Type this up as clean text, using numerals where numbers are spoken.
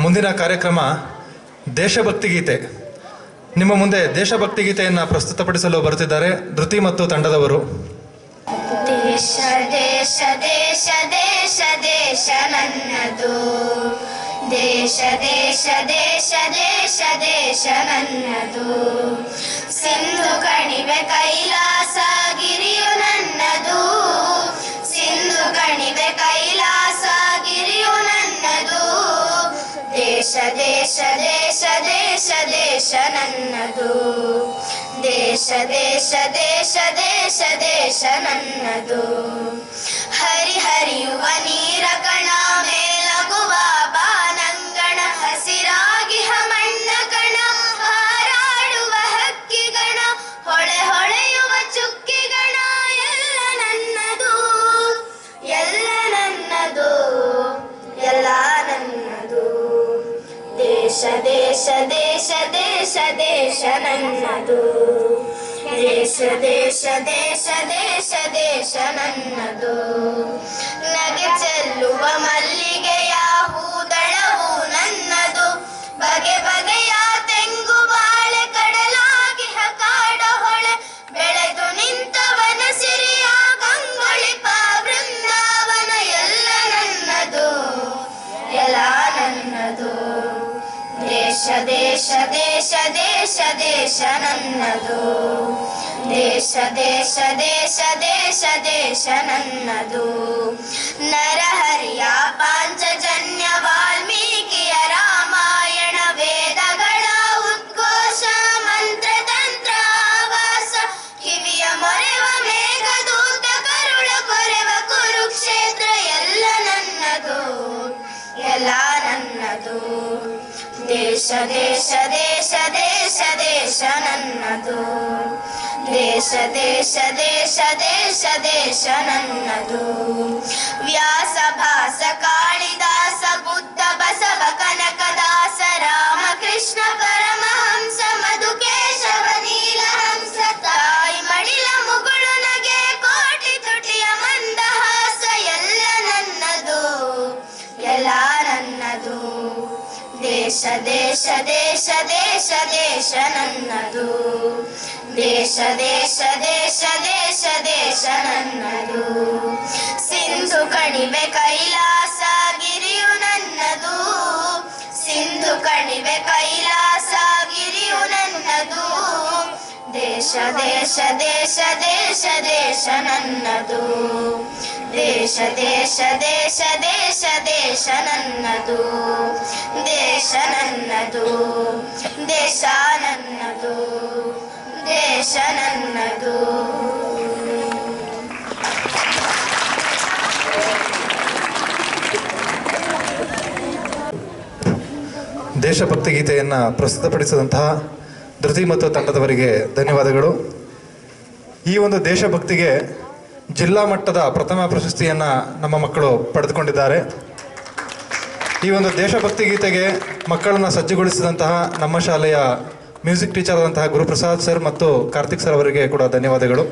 ಮುಂದಿನ ಕಾರ್ಯಕ್ರಮ ದೇಶಭಕ್ತಿ ಗೀತೆ. ನಿಮ್ಮ ಮುಂದೆ ದೇಶಭಕ್ತಿ ಗೀತೆಯನ್ನು ಪ್ರಸ್ತುತಪಡಿಸಲು ಬರುತ್ತಿದ್ದಾರೆ ಧೃತಿ ಮತ್ತು ತಂಡದವರು. ದೇಶ ದೇಶ ದೇಶ ದೇಶ ದೇಶ ನನ್ನದು, ದೇಶ ದೇಶ ದೇಶ ದೇಶ ದೇಶ ನನ್ನದು. ಸಿಂಧು ಕಣಿವೆ ಕೈಲಾಸ ಗಿರಿಯು ನನ್ನದು, ಸಿಂಧು ಕಣಿವೆ ಕೈಲಾಸ ಗಿರಿಯು ನನ್ನದು. ದೇಶ ದೇಶ ದೇಶ ದೇಶ ದೇಶ ನನ್ನದು, ದೇಶ ದೇಶ ದೇಶ ದೇಶ ದೇಶ ನನ್ನದು. ಹರಿಹರಿಯುವ ನೀರ ಕಣ ಮೇಲಗುವ ಬಾನಂಗಣ, ಹಸಿರಾಗಿ ಮಣ್ಣ ಕಣ ಹಾರಾಡುವ ಹಕ್ಕಿಗಣ, ಹೊಳೆ ಹೊಳೆಯುವ ಚುಕ್ಕಿಗಣ, ಎಲ್ಲ ನನ್ನದು ಎಲ್ಲ ನನ್ನದು ಎಲ್ಲ ನನ್ನದು. ದೇಶ ದೇಶ ದೇಶ ದೇಶ ದೇಶ ನನ್ನದು, ದೇಶ ದೇಶ ದೇಶ ದೇಶ ದೇಶ ನನ್ನದು. ನಗೆ ಚೆಲ್ಲುವ ಮಲ್ಲಿಗೆಯ ಹೂದಳವು ನನ್ನದು, ಬಗೆ ಬಗೆಯ ತೆಂಗು ಬಾಳೆ ಕಡಲಾಗಿ ಕಾಡ ಹೊಳೆ, ಬೆಳೆದು ನಿಂತವನ ಸಿರಿಯ ಕಂಗೊಳಿಪ ಬೃಂದಾವನ, ಎಲ್ಲ ನನ್ನದು ಎಲ್ಲ ನನ್ನದು. ದೇಶ ದೇಶ ದೇಶ ದೇಶ ದೇಶ ನನ್ನದು, ದೇಶ ದೇಶ ದೇಶ ದೇಶ ದೇಶ ನನ್ನದು. ನರಹರಿಯ ಪಾಂಚಜನ್ಯ ವಾಲ್ಮೀಕಿಯ ರಾಮಾಯಣ, ವೇದಗಳ ಉದ್ಘೋಷ ಮಂತ್ರ ತಂತ್ರ ಆವಾಸ, ಕಿವಿಯ ಮೊರೆವ ಮೇಘದೂತ ಕರುಳ ಕೊರೆವ ಕುರುಕ್ಷೇತ್ರ, ಎಲ್ಲ ನನ್ನದು ಎಲ್ಲ ನನ್ನದು. ದೇಶ ದೇಶ ದೇಶ ದೇಶ ದೇಶ ನನ್ನದು, ದೇಶ ದೇಶ ದೇಶ ದೇಶ ದೇಶ ನನ್ನದು. ವ್ಯಾಸ ಭಾಸ ಕಾಳಿದಾಸ ಬುದ್ಧ ಬಸವ ಕನಕದಾಸ ರಾಮಕೃಷ್ಣ ಪರಮಹಂಸ ಮಧುಕೇಶವ ನೀಲಹಂಸ, ತಾಯಿ ಮಡಿಲ ಮುಗುಳು ನಗೆ ಕೋಟಿ ತುಟಿಯ ಮಂದಹಾಸ, ಎಲ್ಲ ನನ್ನದು ಎಲ್ಲ ನನ್ನದು. ದೇಶ ದೇಶ ದೇಶ ದೇಶ ದೇಶ ನನ್ನದು, ದೇಶ ದೇಶ ದೇಶ ದೇಶ ದೇಶ ನನ್ನದು. ಸಿಂಧು ಕಣಿವೆ ಕೈಲಾಸ ಗಿರಿಯು ನನ್ನದು, ಸಿಂಧು ಕಣಿವೆ ಕೈಲಾಸ ಗಿರಿಯು ನನ್ನದು. ದೇಶ ದೇಶ ದೇಶ ದೇಶ ದೇಶ ನನ್ನದು, ದೇಶ ದೇಶ ದೇಶ ದೇಶ ದೇಶ ನನ್ನದು. ದೇಶ ನನ್ನದು ದೇಶ ನನ್ನದು ದೇಶ ನನ್ನದು. ದೇಶಭಕ್ತಿ ಗೀತೆಯನ್ನು ಪ್ರಸ್ತುತಪಡಿಸಿದಂತಹ ಧೃತಿ ಮತ್ತು ತಂಡದವರಿಗೆ ಧನ್ಯವಾದಗಳು. ಈ ಒಂದು ದೇಶಭಕ್ತಿಗೆ ಜಿಲ್ಲಾ ಮಟ್ಟದ ಪ್ರಥಮ ಪ್ರಶಸ್ತಿಯನ್ನು ನಮ್ಮ ಮಕ್ಕಳು ಪಡೆದುಕೊಂಡಿದ್ದಾರೆ. ಈ ಒಂದು ದೇಶಭಕ್ತಿ ಗೀತೆಗೆ ಮಕ್ಕಳನ್ನು ಸಜ್ಜುಗೊಳಿಸಿದಂತಹ ನಮ್ಮ ಶಾಲೆಯ ಮ್ಯೂಸಿಕ್ ಟೀಚರ್ ಆದಂತಹ ಗುರುಪ್ರಸಾದ್ ಸರ್ ಮತ್ತು ಕಾರ್ತಿಕ್ ಸರ್ ಅವರಿಗೆ ಕೂಡ ಧನ್ಯವಾದಗಳು.